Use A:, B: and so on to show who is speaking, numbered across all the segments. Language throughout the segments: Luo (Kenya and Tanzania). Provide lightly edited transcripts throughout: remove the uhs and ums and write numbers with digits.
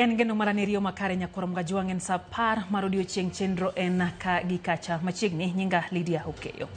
A: En geno maranirio makare nyakorom gajuangen sapar marodio chieng chenro en ka gikacha machiegni nyinga Lydia Okeyo.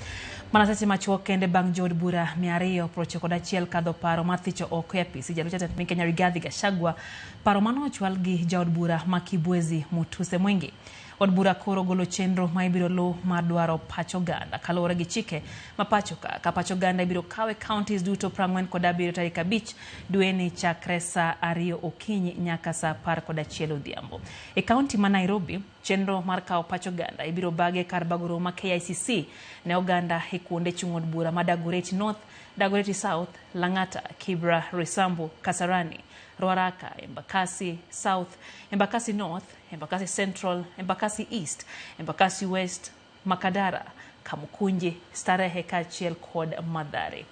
A: Manaseche machuok kende bang' jood bura 291 kadho paro mathicho oko e apisi jalup jatend piny Kenya Rigathi Gachagua, paro mano ochwal gi jaod bura ma Kibwezi Mutuse Mwingi. Od bura koro golo chenro ma ibiro lu mar dwaro pacho ganda kaluwore gi chike ma pacho ka pacho ganda ibiro kawe counties duto 47 tarik 5 dweni chakre saa 2 okinyi nyaka saa 11 odhiambo. E kaunti ma Nairobi, chenro mar kawo pacho ganda ibiro bage kar bagoro ma KICC ne oganda e kuonde chung' od bura ma Dagoretti North, Dagoretti South, Lang'ata, Kibra, Roysambu, Kasarani, Ruaraka, Embakasi South, Embakasi North, Embakasi Central, Embakasi East, Embakasi West, Makadara, Kamukunji, Starehe kaachiel kod Mathare.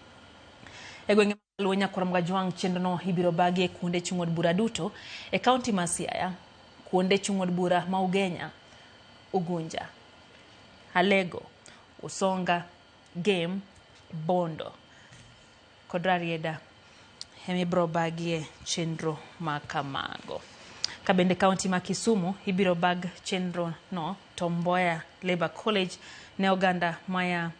A: E gwenge maluwo nyakorom gajuang chenro no ibiro bage kuonde chung' od bura duto e kaunti ma Siaya, kuonde chung' od bura ma Ugenya, Ugunja, Alego, Usonga, Game, Bondo, kod Rarieda ibiro bagie chenro ma kamago. Kabende kaunti ma Kisumu ibiro bag chenro no Tom Mboya Labour College ne oganda maya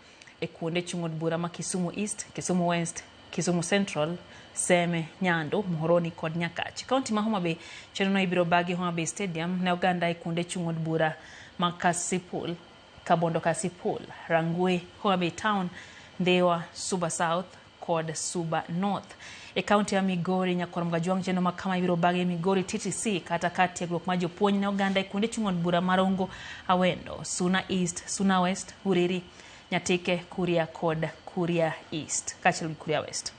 A: e kuonde chung' od bura ma Kisumu East, Kisumu West, Kisumu Central, Seme, Nyando, Muhoroni kod Nyakach. Kaunti ma Homa Bay chenro no ibiro bagi Homa Bay Stadium ne oganda e kuonde chung' od bura ma Kasipul, Kabondo Kasipul, Rangwe, Homa Bay Town, Ndewa, Suba South kod Suba North. E kaunti ya Migori nyakorom gajuang chenro ma kama ibiro bage Migori TTC kata tiegruok ma jopuonj ne oganda e kuonde chung' od bura Marongo, Awendo, Suna East, Suna West, Uriri, Nyatike, Kuria kod Kuria East kaachiel gi Kuria West.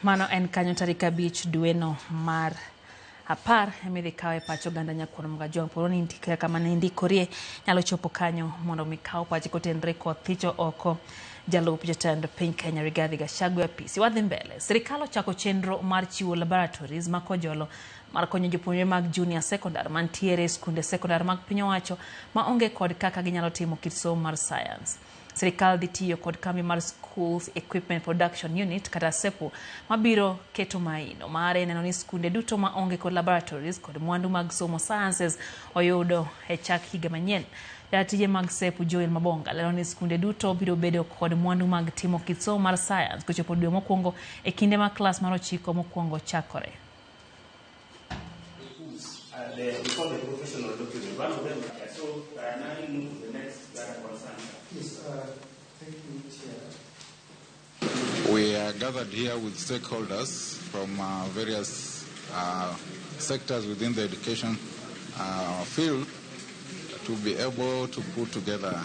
A: Mano en kanyo tarik 5 dweno mar 10 emidhi kawe pacho ganda nyakorom gajuang. Poro ni ndikre kama ne ndikorie nyalo chopo kanyo mondo mikaw pachi kotenre kod thicho oko jalup jatend piny Kenya Rigathi Gachagua apisi. Wadhi mbele. Sirikal ochako chenro mar chiwo laboratories ma kojolo mar konyo jopuonjre mag junior secondary mantiere skunde secondary mag piny owacho ma onge kod kaka ginyalo timo kit somo mar science. Sirikal dhi tiyo kod kambi mar Schools Equipment Production Unit kata SEPU mabiro keto maino mare neno ni skunde duto ma onge kod laboratories kod mwandu mag somo sciences oyudo e chak higa manyien. Jatije mag SEPU Joel Mabonga lero ni skunde duto biro bedo kod mwandu mag timo kit somo mar science kochopo dwe mokwongo e kinde ma klas mar 9 mokwongo chakore.
B: We are gathered here with stakeholders from various sectors within the education field to be able to put together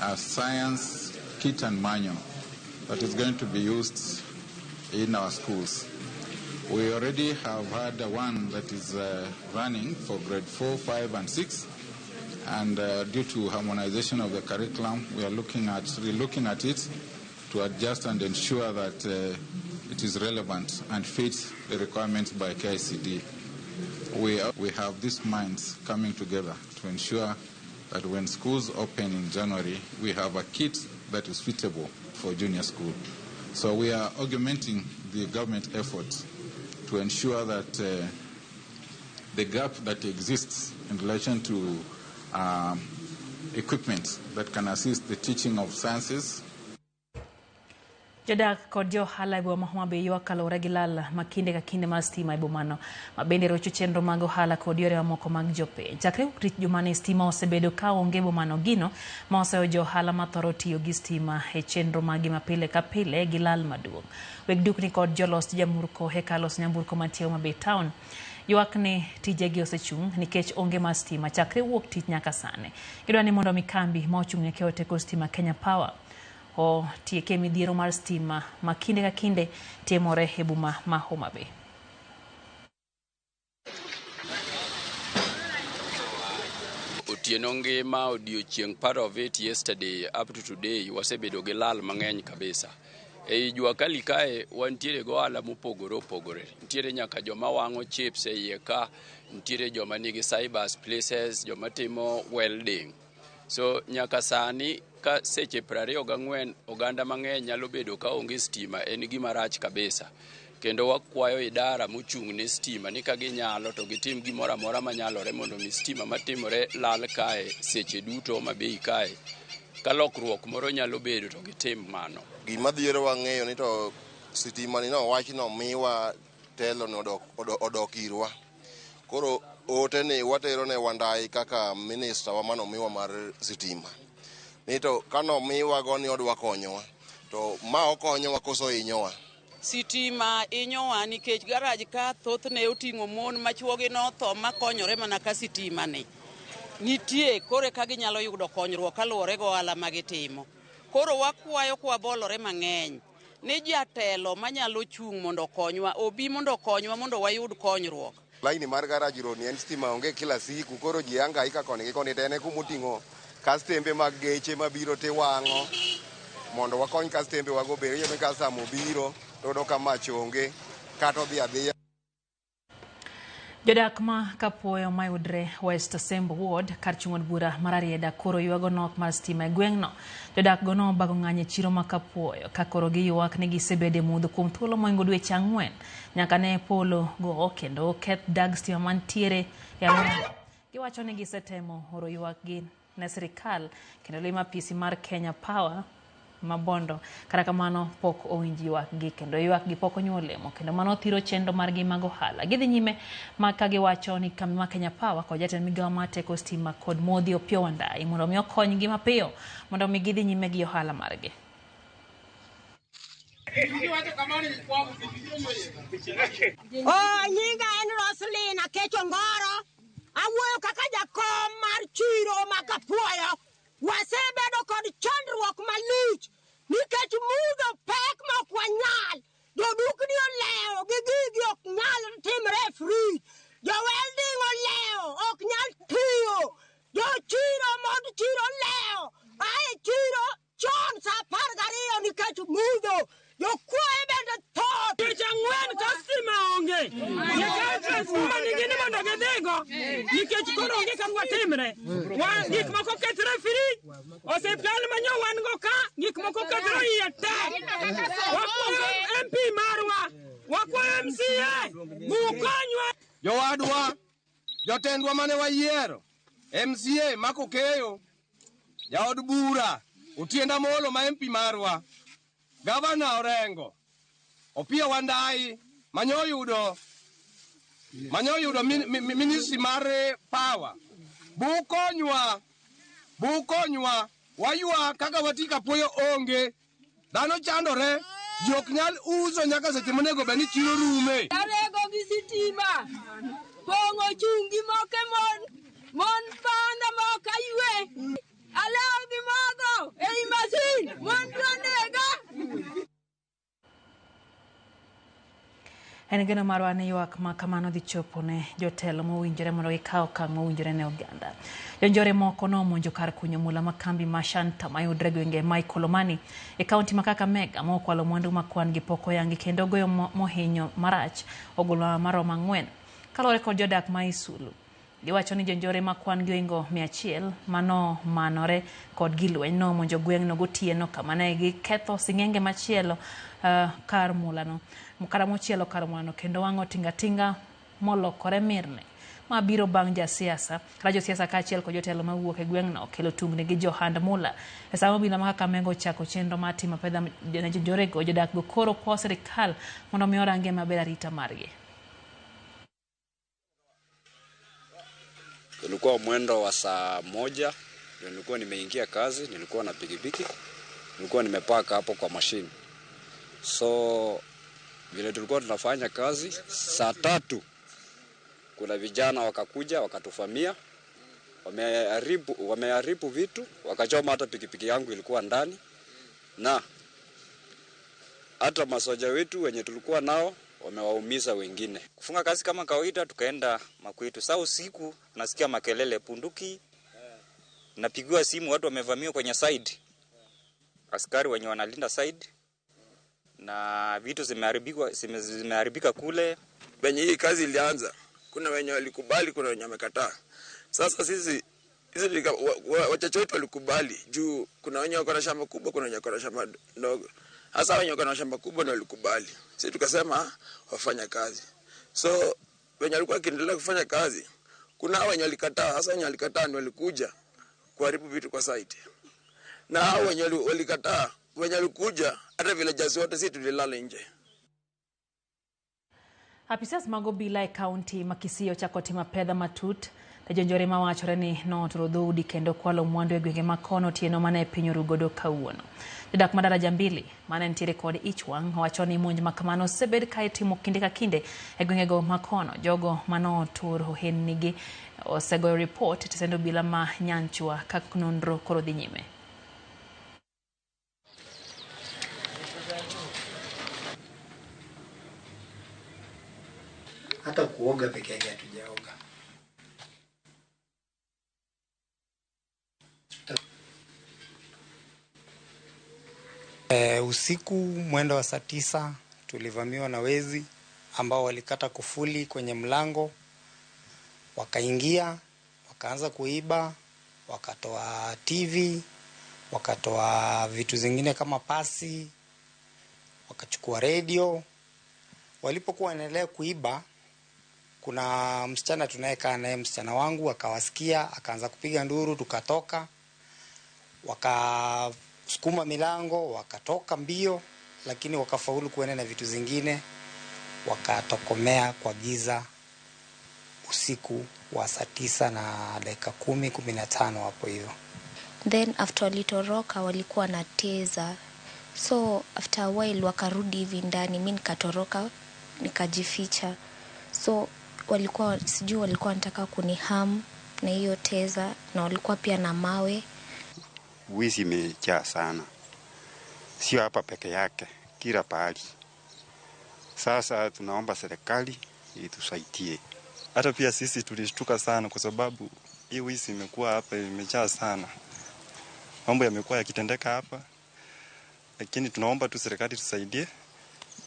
B: a science kit and manual that is going to be used in our schools. We already have had one that is running for grade 4, 5 and 6, and due to harmonization of the curriculum, we are looking at it to adjust and ensure that it is relevant and fits the requirements by KICD. We have these minds coming together to ensure that when schools open in January, we have a kit that is suitable for junior school. So we are augmenting the government efforts to ensure that the gap that exists in relation to equipment that can assist the teaching of sciences.
A: Jodak kod johala e boma ma Homa Bay ywak kaluwore gi lal makinde ka kinde mar stima e bomano ma bende rocho chenro mag ohala kod yore mamoko mag jopiny. Chakre wuok tich jumani stima osebedo ka onge bomano gino ma oseyo johala ma thoro tiyo gi stima e chenro magi mapile ka pile gi lal maduong'. Weg dukni kod jolos jamurko hekalos nyamburko mantie Homa Bay Town ywak ni tijegi osechung' nikech onge mar stima chakre wuok tich nyaka sane. Gidwa ni mondo mikambi ma ochung' ne keyo teko stima Kenya Power o tieke midhiero mar stima ma kinde ka kinde timore e boma ma Homa Bay.
C: Otieno ngima odiochieng' part of it yesterday up to today wasebedo gi lal mang'eny kabisa. Ei Jua Kali kae wantiere go ala mopogore opogore. Nitiere nyaka joma wango chips e iye ka, nitiere joma nigi cyber places, joma timo welding. So nyaka sani ka seche 24 oganda mang'eny nyalo bedo ka onge stima, en gima rach kabisa. Kendo wakwayo idara mochung' ne stima ni ka ginyalo to gitim gimoro amora manyalore mondo mi stima matimore lal kae seche duto mabei kae. Ka lokruok moro nyalo bedo to gitim mano.
D: Gima dhiero wang'eyo ni to sitima ni no wach no miwa telo no odok irwa. Koro ote ni watero ne Wandai kaka minister wa mano miwa mar sitima. Ni to kano miwa go ni odwa konyowa. To ma okonyowa koso inyowa.
E: Sitima inyowa nikech garaj ka thoth ne oting'o mon machuogi no tho makonyore mana ka sitima ni. Nitie kore ka ginyalo yudo konyruok kaluwore go ala magitimo. Koro wakwayo kwa bolore mang'eny ni jatelo manyalo chung' mondo konywa obi mondo konywa mondo wayud konyruok.
D: Laini mar garaj ro ni en stima onge kila siku, koro ji hangaika koni gi koni tene kumoting'o kastembe mag geche mabiro tiwang'o mondo wakony kastembe wago bere yeme ka samo biro todo kama chonge kato dhi adhiya.
A: Jodak ma Kapuoyo mayudre West Sembo Ward kar chung' od bura mar Arieda koro yuago nok mar stima e gweng'no. Jodak go no bago ng'anye chiro ma Kapuoyo ka koro giyuak ni gisebede mudho kuom thuolo moingo dweche 4 nyaka ne polo go kendo keth dag stima mantiere e alwora. Giwacho ni gisetemo oro yuak gi ne sirikal kendo lima pisi mar Kenya Power Mabondo kata kamano pok owinji yuak gi kendo yuak gi pok onyo olemo kendo mano thiro chenro margi mag ohala. Gidhi nyime maka giwacho ni kambi ma Kenya Power kod jatend migawo mar teko stima kod modhi Opiyo Wandayi mondo mi okony gi mapiyo mondo mi gidhi nyime gi ohala margi.
F: Nyinga en Roslina Kecho Ngoro. Awuoyo kaka jakom mar chiro ma Kapuoyo. Wasebedo kod chandruok malich nikech mudho pek mok wanyal. Jodukni oleo gi gigi ok nyal timre free. Jo welding oleo ok nyal tiyo. Jo chiro mod chiro leo. Ae chiro chon sa 12 nikech mudho. Jo kuoe bende thot. Dweche 4 ka stima onge. Nikech transformer nigini mondo gidhigo. Nikech koro onge kama timre. Wan gik moko kethre free. Osiptal manyo wan go ka gik moko kethre iye te. Wakwayo MP marwa. Wakwayo MCA. Bukonywa.
G: Jowadwa, jotendwa mane wayiero, MCA Mako Keyo, jaod bura, Otienda Molo ma MP marwa, Gavana Orengo, Opiyo Wandayi, manyo yudo Ministry mar Power. Bukonywa, waywa kaka wati Kapuoyo onge, dhano chandore, jok nyal uso nyaka seche monego beni chiro rume.
F: Arego gi sitima. Pongo chungi moke mon panda moka ywe. Alao gi mogo ei masin mon donega.
A: En geno marwa ni yuak ma kamano dhi chopo ne jotelo mowinjore mondo gikaw okang' mowinjore ne oganda. Jonjore moko nomonjo kar kunyo mula makambi ma Shanta mayudre gwenge ma Ikolomani e kaunti ma Kakamega mokwalo mwandu makwan gi pok oyangi kendo goyo mohinyo marach ogolo maromo 4 kalore kod jodak ma Isulu. Giwacho ni jonjore makwan gi oingo 100 mano manore kod gilweny no monjo gweng'no gotieno kama ne giketho sing'enge machielo kar mulano kendo wang'o tinga molokore mirne mabiro bang' jasiasa josiasa kaachiel kod jotelo mawuok e gweng'no kelo tungni gi johand mula e sama obila ma Kakamega ochako chenro mar timo pedha ne jonjorego. Jodak go koro kwa sirikal mondo mi orangie maber arita margi.
H: Ilikuwa mwendo wa saa 1 nilikuwa nimeingia kazi, nilikuwa na pikipiki, nilikuwa nimepaka hapo kwa mashine. So vile tulikuwa tunafanya kazi saa 3 kuna vijana wakakuja wakatufamia, wameharibu vitu, wakachoma hata pikipiki yangu ilikuwa ndani, na hata masoja wetu wenye tulikuwa nao wamewaumiza wengine.
I: Kufunga kazi kama kawaida, tukaenda Makwetu. Saa usiku nasikia makelele punduki, napigiwa simu, watu wamevamiwa kwenye side, askari wenye wanalinda side na vitu zimeharibika kule.
J: Wenye hii kazi ilianza, kuna wenye walikubali, kuna wenye wamekataa. Sasa sisi wachache wetu walikubali juu kuna wenye wako na shamba kubwa, kuna wenye wako na shamba ndogo. Hasa wenye wako na shamba kubwa ndio walikubali. Sisi tukasema wafanya kazi. So wenye walikuwa kiendelea kufanya kazi, kuna wenye walikataa. Hasa wenye walikataa ndio walikuja kuharibu vitu kwa site. Na hao wenye walikataa, wenye walikuja hata villagers wote sisi tulilala nje.
A: Apisas mago bila county makisio chakoti mapedha matut jonjore mawachore ni no turodhudi kendo kwalo mwando egwenge makono tieno mane pinyo rugodo kawuono. Jodak madaraja mbili mane ntiere kod ichwang wachoni monj makamano sebed kae timo kinde ka kinde egwengego makono jogo mano tur ohenigi osego report tesendo bila ma nyanchwa kak nonro koro dhi nyime.
K: Hata kuoga peke yake hatujaoga. Usiku mwendo wa saa 9 tulivamiwa na wezi ambao walikata kufuli kwenye mlango, wakaingia, wakaanza kuiba, wakatoa TV, wakatoa vitu zingine kama pasi, wakachukua radio. Walipokuwa wanaendelea kuiba, kuna msichana tunayekaa naye, msichana wangu akawasikia, akaanza kupiga nduru, tukatoka, wakasukuma milango, wakatoka mbio, lakini wakafaulu kuenda na vitu zingine, wakatokomea kwa giza usiku wa saa 9 na dakika 10-15 hapo hivyo.
L: Then after walitoroka walikuwa na teza. So after a while wakarudi hivi ndani, mimi nikatoroka nikajificha. So walikuwa wanataka kuniham na hiyo teza, na walikuwa pia na mawe.
M: Wizi imejaa sana. Sio hapa peke yake, kila pahali. Sasa tunaomba serikali itusaidie.
N: Hata pia sisi tulishtuka sana kwa sababu hii wizi imekuwa hapa imejaa sana. Mambo yamekuwa yakitendeka hapa. Lakini tunaomba tu serikali tusaidie.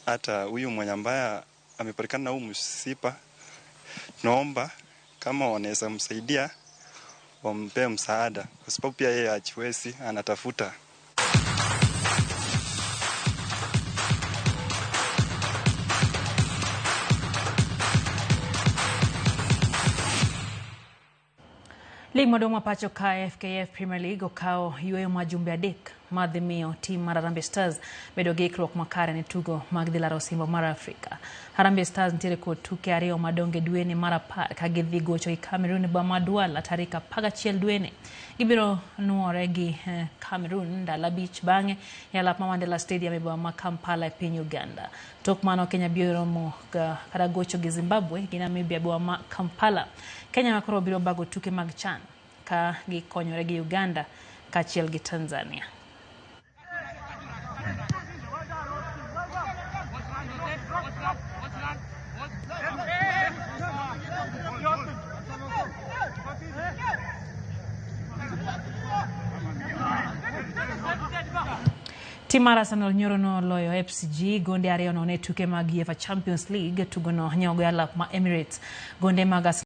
N: Hata huyu mwenye ambaye amepatikana na huu msiba, tunaomba kama wanaweza msaidia wampe msaada kwa sababu pia yeye hajiwezi, anatafuta.
A: Lig maduong' pacho ka FKF Premier League okao yueyo majumbe adek madhimiyo tim mar Harambee Stars bedo gi ikruok makare ne tugo mag dhi laro osimbo mar Afrika. Harambee Stars ntiere kod tuke ariyo madonge dwene mar 10 ka gidhi gocho i Cameroon e boma Douala tarik 11 dwene. Gibiro nuore gi Cameroon ndalo 5 bang'e e alap ma Mandela Stadium e boma Kampala e piny Uganda. Tok mano Kenya biro romo kata gocho gi Zimbabwe gi Namibia e boma Kampala. Kenya koro biro bago tuke mag CHAN ka gikonyore gi Uganda kaachiel gi Tanzania. Tim mar Arsenal nyoro no loyo FCG gonde ariyo ne tuke mag UEFA Champions League tugo no nyogo alap ma Emirates. Gonde mag